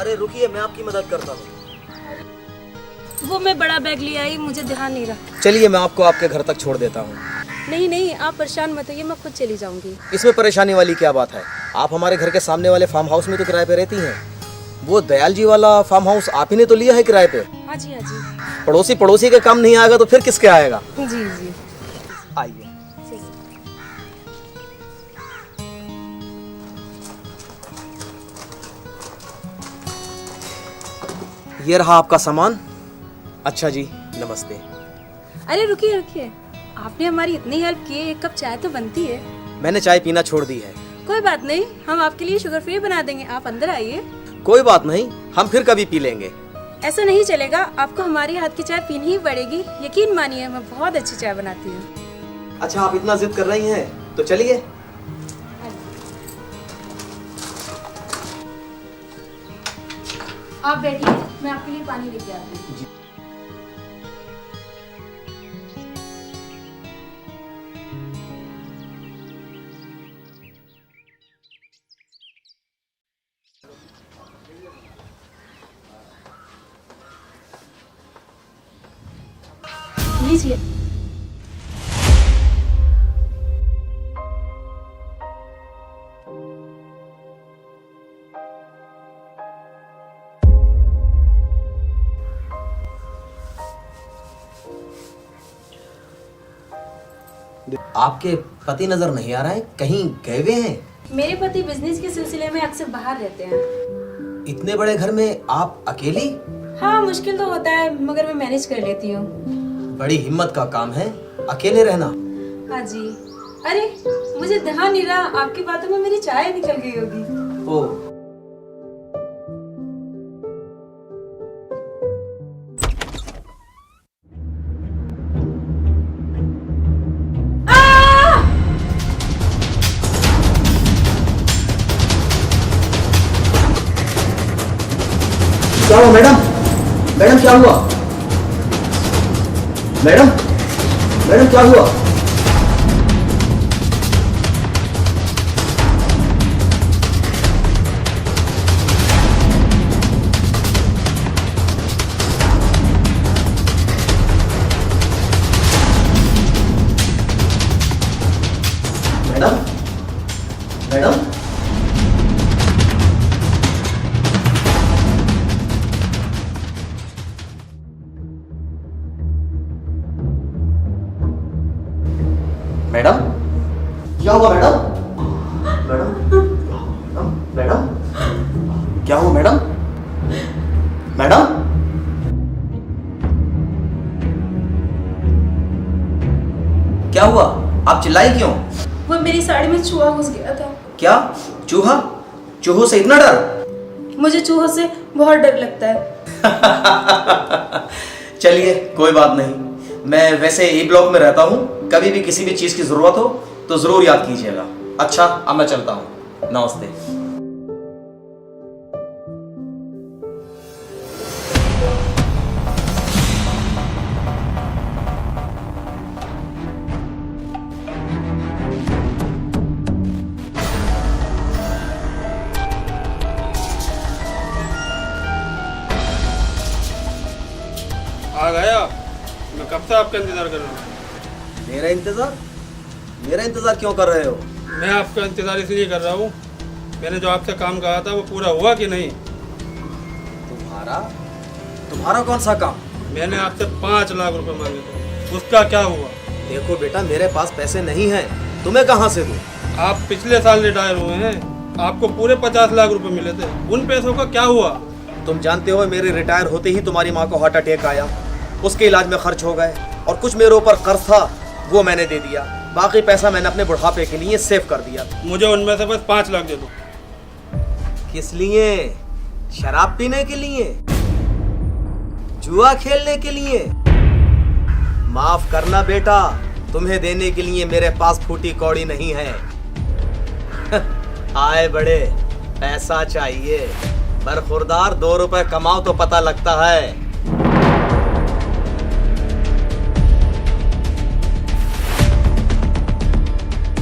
अरे रुकिए, मैं आपकी मदद करता हूँ। वो मैं बड़ा बैग ले आई, मुझे ध्यान नहीं रहा। चलिए मैं आपको आपके घर तक छोड़ देता हूँ। नहीं नहीं, आप परेशान मत होइए, मैं खुद चली जाऊंगी। इसमें परेशानी वाली क्या बात है? आप हमारे घर के सामने वाले फार्म हाउस में तो किराए पे रहती हैं। वो दयाल जी वाला फार्म हाउस आप ही ने तो लिया है किराए पे। हाँ जी हाँ जी। पड़ोसी पड़ोसी के काम नहीं आएगा तो फिर किसके आएगा? जी जी। आइए। ये रहा आपका सामान। अच्छा जी, नमस्ते। अरे रुकिए रुकिए, आपने हमारी इतनी हेल्प की है, एक कप चाय तो बनती है। मैंने चाय पीना छोड़ दी है। कोई बात नहीं, हम आपके लिए शुगर फ्री बना देंगे, आप अंदर आइए। कोई बात नहीं, हम फिर कभी पी लेंगे। ऐसा नहीं चलेगा, आपको हमारे हाथ की चाय पीनी ही पड़ेगी। यकीन मानिए, मैं बहुत अच्छी चाय बनाती हूँ। अच्छा, आप इतना जिद कर रही हैं तो चलिए। आप बैठिए, मैं आपके लिए पानी लेके आती हूँ। लीजिए। आपके पति नजर नहीं आ रहे हैं, कहीं गए हुए हैं? मेरे पति बिजनेस के सिलसिले में अक्सर बाहर रहते हैं। इतने बड़े घर में आप अकेली? हाँ, मुश्किल तो होता है, मगर मैं मैनेज कर लेती हूँ। बड़ी हिम्मत का काम है अकेले रहना। हाँ जी। अरे मुझे ध्यान नहीं रहा, आपकी बातों में मेरी चाय निकल गई होगी। ओ, क्या हुआ मैडम? मैडम क्या हुआ? मैडम मैडम क्या हुआ? मैडम मैडम मैडम क्या हुआ? मैडम मैडम मैडम क्या हुआ? मैडम मैडम क्या हुआ? आप चिल्लाई क्यों? वो मेरी साड़ी में चूहा घुस गया था। क्या? चूहा? चूहों से इतना डर? मुझे चूहों से बहुत डर लगता है। चलिए कोई बात नहीं, मैं वैसे ई ब्लॉक में रहता हूँ, कभी भी किसी भी चीज की जरूरत हो तो जरूर याद कीजिएगा। अच्छा, अब मैं चलता हूँ। नमस्ते। आ गया? मैं कब से आपका इंतजार कर रहा हूँ। मेरा इंतजार? मेरा इंतजार क्यों कर रहे हो? मैं आपका इंतजार इसलिए कर रहा हूँ, मैंने जो आपसे काम कहा था वो पूरा हुआ कि नहीं? तुम्हारा तुम्हारा कौन सा काम? मैंने आपसे 5 लाख रुपए मांगे थे, उसका क्या हुआ? देखो बेटा, मेरे पास पैसे नहीं हैं, तुम्हें कहाँ से दूं? आप पिछले साल रिटायर हुए हैं, आपको पूरे 50 लाख रुपए मिले थे, उन पैसों का क्या हुआ? तुम जानते हो मेरे रिटायर होते ही तुम्हारी माँ को हार्ट अटैक आया, उसके इलाज में खर्च हो गए, और कुछ मेरे ऊपर कर्ज था वो मैंने दे दिया, बाकी पैसा मैंने अपने बुढ़ापे के लिए सेव कर दिया। मुझे उनमें से बस 5 लाख दे दो। किस लिए? शराब पीने के लिए? जुआ खेलने के लिए? माफ करना बेटा, तुम्हें देने के लिए मेरे पास फूटी कौड़ी नहीं है। आए बड़े, पैसा चाहिए, बरखुरदार 2 रुपए कमाओ तो पता लगता है।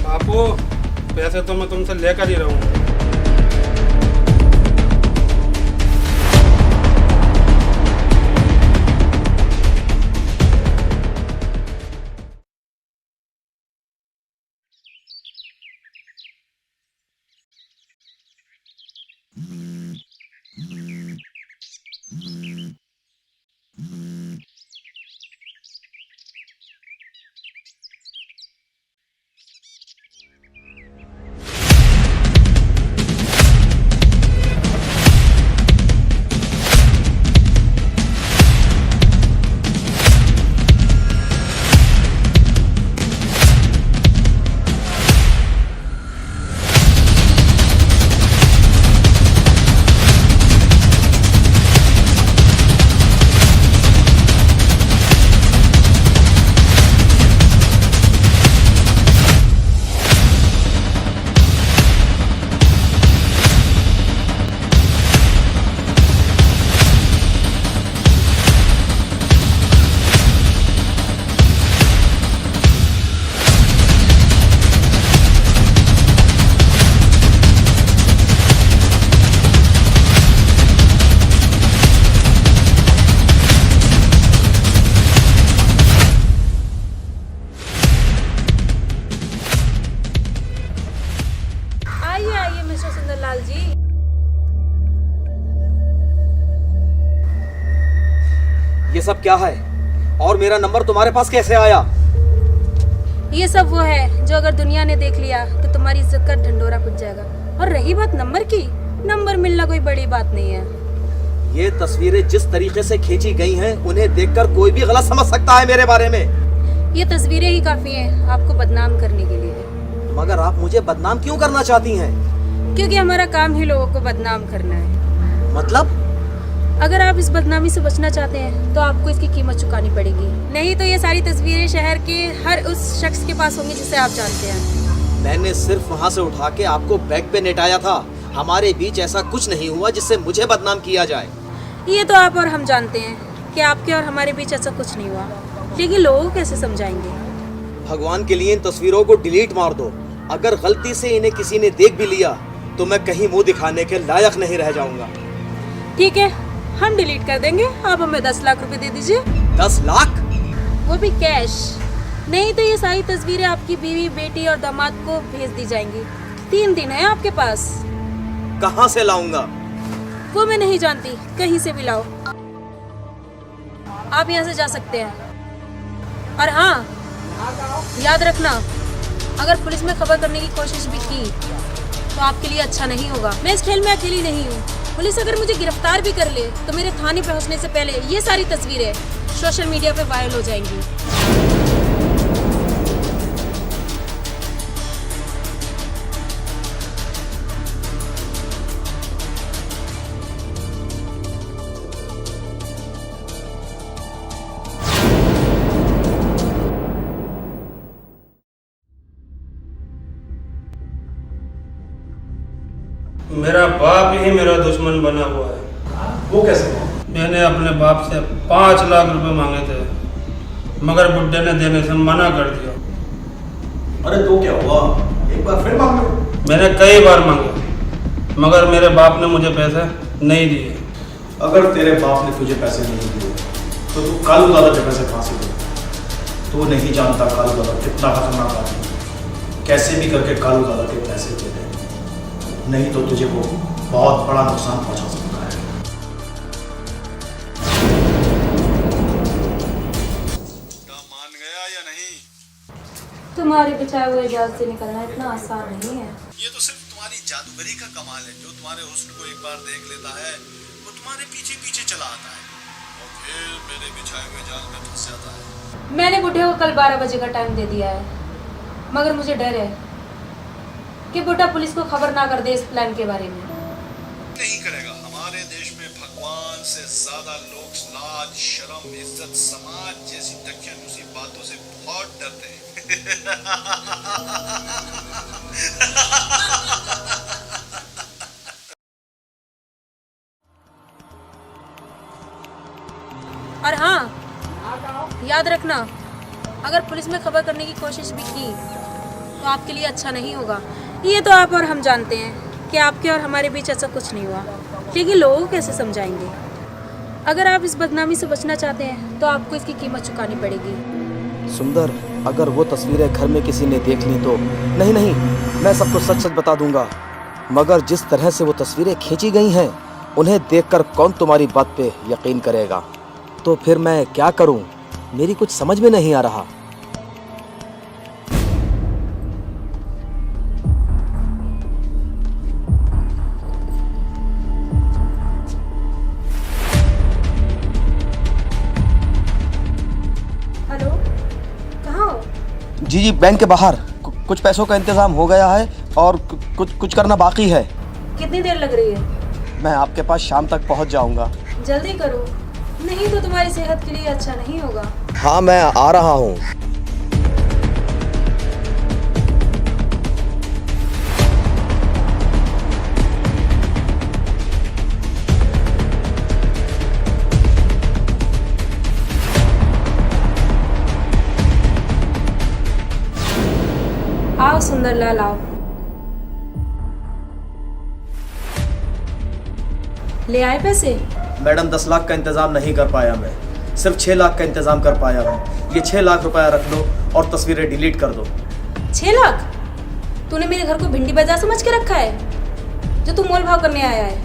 बापू, पैसे तो मैं तुमसे लेकर ही रहूंगा। क्या है और मेरा नंबर तुम्हारे पास कैसे आया? ये सब वो है जो अगर दुनिया ने देख लिया तो तुम्हारी इज्जत का ढंढोरा पिट जाएगा। और रही बात नंबर की, नंबर मिलना कोई बड़ी बात नहीं है। ये तस्वीरें जिस तरीके से खींची गई हैं, उन्हें देखकर कोई भी गलत समझ सकता है मेरे बारे में। ये तस्वीरें ही काफी हैं आपको बदनाम करने के लिए। मगर आप मुझे बदनाम क्यों करना चाहती हैं? क्योंकि हमारा काम ही लोगों को बदनाम करना है। मतलब? अगर आप इस बदनामी से बचना चाहते हैं तो आपको इसकी कीमत चुकानी पड़ेगी, नहीं तो ये सारी तस्वीरें शहर के हर उस शख्स के पास होंगी जिसे आप जानते हैं। मैंने सिर्फ वहाँ से उठा के आपको बैग पे लेटाया था। हमारे बीच ऐसा कुछ नहीं हुआ जिससे मुझे बदनाम किया जाए। ये तो आप और हम जानते हैं कि आपके और हमारे बीच ऐसा कुछ नहीं हुआ, लेकिन लोगों को कैसे समझाएंगे? भगवान के लिए इन तस्वीरों को डिलीट मार दो। अगर गलती से इन्हें किसी ने देख भी लिया तो मैं कहीं मुंह दिखाने के लायक नहीं रह जाऊंगा। ठीक है, हम डिलीट कर देंगे। आप हमें 10 लाख रुपए दे दीजिए। 10 लाख? वो भी कैश। नहीं तो ये सारी तस्वीरें आपकी बीवी, बेटी और दामाद को भेज दी जाएंगी। 3 दिन है आपके पास। कहाँ से लाऊंगा? वो मैं नहीं जानती, कहीं से भी लाओ। आप यहाँ से जा सकते हैं। और हाँ, याद रखना, अगर पुलिस में खबर करने की कोशिश भी की तो आपके लिए अच्छा नहीं होगा। मैं इस खेल में अकेली नहीं हूँ। पुलिस अगर मुझे गिरफ्तार भी कर ले तो मेरे थाने पहुँचने से पहले ये सारी तस्वीरें सोशल मीडिया पे वायरल हो जाएंगी। मेरा बाप ही मेरा दुश्मन बना हुआ है। वो कैसे? मैंने अपने बाप से 5 लाख रुपए मांगे थे, मगर बुड्ढे ने देने से मना कर दिया। अरे तो क्या हुआ, एक बार फिर मांग लो। मैंने कई बार मांगे, मगर मेरे बाप ने मुझे पैसे नहीं दिए। अगर तेरे बाप ने तुझे पैसे नहीं दिए तो तू कालू दादा के पैसे कहाँ से दे? तू नहीं जानता कालू दादा कितना खतरनाक आदमी है। कैसे भी करके कालू दादा के पैसे दे दे, नहीं तो तुझे वो बहुत बड़ा नुकसान पहुंचा सकता है। मान गया या नहीं? तुम्हारे बचाए हुए जाल से निकलना इतना आसान नहीं है। ये तो सिर्फ तुम्हारी जादूगरी का कमाल है। जो तुम्हारे हुस्न को एक बार देख लेता है वो तुम्हारे पीछे पीछे चला आता है और फिर मेरे बिछाए हुए जाल में फंस जाता है। मैंने बुढ़े को कल 12 बजे का टाइम दे दिया है, मगर मुझे डर है कि बुढ़ा पुलिस को खबर ना कर दे इस प्लान के बारे में। नहीं करेगा। हमारे देश में भगवान से ज्यादा लोग लाज, शर्म, इज्जत, समाज जैसी दकियानुसी बातों से बहुत डरते हैं। और हाँ, याद रखना, अगर पुलिस में खबर करने की कोशिश भी की तो आपके लिए अच्छा नहीं होगा। ये तो आप और हम जानते हैं कि आपके और हमारे बीच ऐसा कुछ नहीं हुआ, लेकिन लोगों को कैसे समझाएंगे? अगर आप इस बदनामी से बचना चाहते हैं तो आपको इसकी कीमत चुकानी पड़ेगी। सुंदर, अगर वो तस्वीरें घर में किसी ने देख ली तो? नहीं नहीं, मैं सबको सच सच बता दूंगा। मगर जिस तरह से वो तस्वीरें खींची गई हैं, उन्हें देखकर कौन तुम्हारी बात पे यकीन करेगा? तो फिर मैं क्या करूं? मेरी कुछ समझ में नहीं आ रहा। हेलो, कहाँ हो? जी, बैंक के बाहर। कुछ पैसों का इंतजाम हो गया है और कुछ करना बाकी है। कितनी देर लग रही है? मैं आपके पास शाम तक पहुंच जाऊंगा। जल्दी करो, नहीं तो तुम्हारी सेहत के लिए अच्छा नहीं होगा। हाँ, मैं आ रहा हूँ। आओ सुंदरलाल, आओ। ले आए पैसे? मैडम, 10 लाख का इंतजाम नहीं कर पाया मैं, सिर्फ 6 लाख का इंतजाम कर पाया हूँ। ये 6 लाख रुपया रख लो और तस्वीरें डिलीट कर दो। 6 लाख? तूने मेरे घर को भिंडी बाजार समझ के रखा है जो तू मोल भाव करने आया है?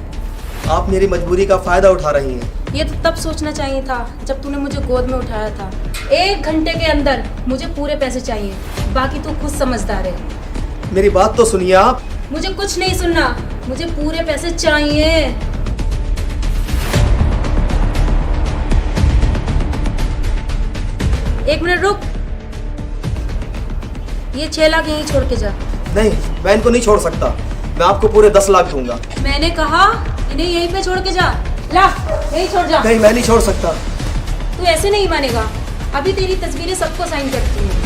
आप मेरी मजबूरी का फायदा उठा रही हैं। ये तो तब सोचना चाहिए था जब तूने मुझे गोद में उठाया था। 1 घंटे के अंदर मुझे पूरे पैसे चाहिए, बाकी तू खुद समझदार है। मेरी बात तो सुनिए आप। मुझे कुछ नहीं सुनना, मुझे पूरे पैसे चाहिए। 1 मिनट रुक, ये 6 लाख यहीं छोड़ के जा। नहीं, मैं इनको नहीं छोड़ सकता। मैं आपको पूरे 10 लाख दूंगा। मैंने कहा इन्हें यहीं पे छोड़ के जा। ला, यहीं छोड़ जा। नहीं, मैं नहीं छोड़ सकता। तू ऐसे नहीं मानेगा, अभी तेरी तस्वीरें सबको साइन करती हैं।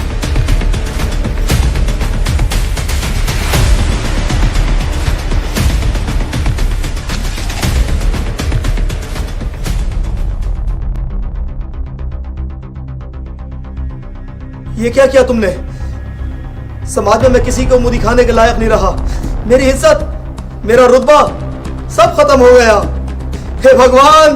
ये क्या किया तुमने? समाज में मैं किसी को मुंह दिखाने के लायक नहीं रहा। मेरी इज्जत, मेरा रुतबा सब खत्म हो गया। हे भगवान!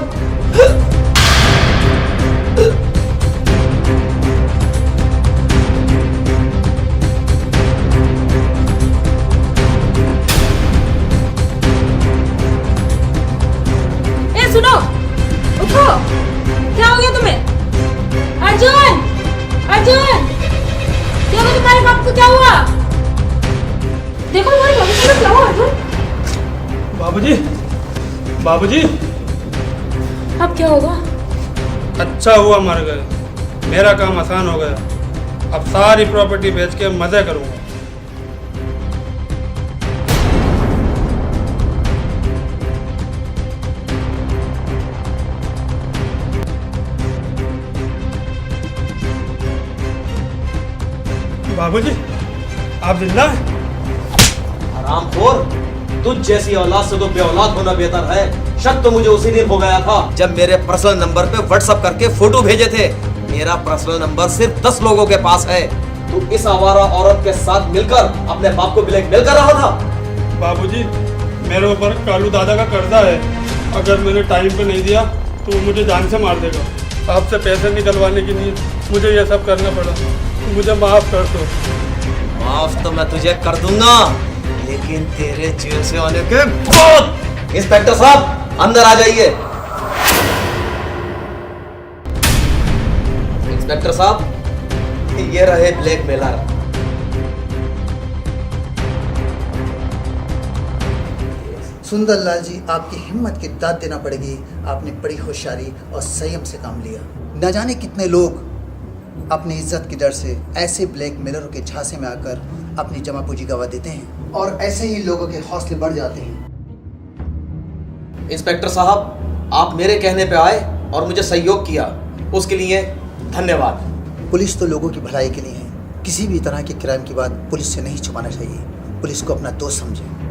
ए सुनो, उठो। क्या हो गया तुम्हें? अर्जुन, अर्जुन, क्या हुआ तुम्हारे बाप को? क्या हुआ? देखो तुम्हारे बाबू को क्या हुआ अर्जुन? बाबूजी, बाबूजी, अब क्या होगा? अच्छा हुआ मर गए, मेरा काम आसान हो गया। अब सारी प्रॉपर्टी बेच के मजे करूंगा। बाबूजी, आप जिंदा हैं? हरामखोर, तुझ जैसी औलाद से तो बेऔलाद होना बेहतर है। शक तो मुझे उसी दिन हो गया था जब मेरे पर्सनल नंबर पे व्हाट्सएप करके फोटो भेजे थे। मेरा पर्सनल नंबर सिर्फ 10 लोगों के पास है। तू इस आवारा औरत के साथ मिलकर अपने बाप को ब्लैकमेल कर रहा था। बाबूजी, मेरे ऊपर कालू दादा का कर्जा है। अगर मैंने टाइम पे नहीं दिया तो वो मुझे जान से मार देगा। आपसे पैसे निकलवाने के लिए मुझे ये सब करना पड़ा। मुझे माफ कर दो। माफ तो मैं तुझे कर दूंगा, लेकिन तेरे जेल से आने के बाद। इंस्पेक्टर साहब, अंदर आ जाइए। इंस्पेक्टर साहब, ये रहे ब्लैकमेलर। सुंदरलाल जी, आपकी हिम्मत की दाद देना पड़ेगी। आपने बड़ी होशियारी और संयम से काम लिया। न जाने कितने लोग अपनी इज्जत की डर से ऐसे ब्लैकमेलरों के झांसे में आकर अपनी जमा पूंजी गंवा देते हैं और ऐसे ही लोगों के हौसले बढ़ जाते हैं। इंस्पेक्टर साहब, आप मेरे कहने पे आए और मुझे सहयोग किया, उसके लिए धन्यवाद। पुलिस तो लोगों की भलाई के लिए है। किसी भी तरह के क्राइम की बात पुलिस से नहीं छुपाना चाहिए। पुलिस को अपना दोस्त समझें।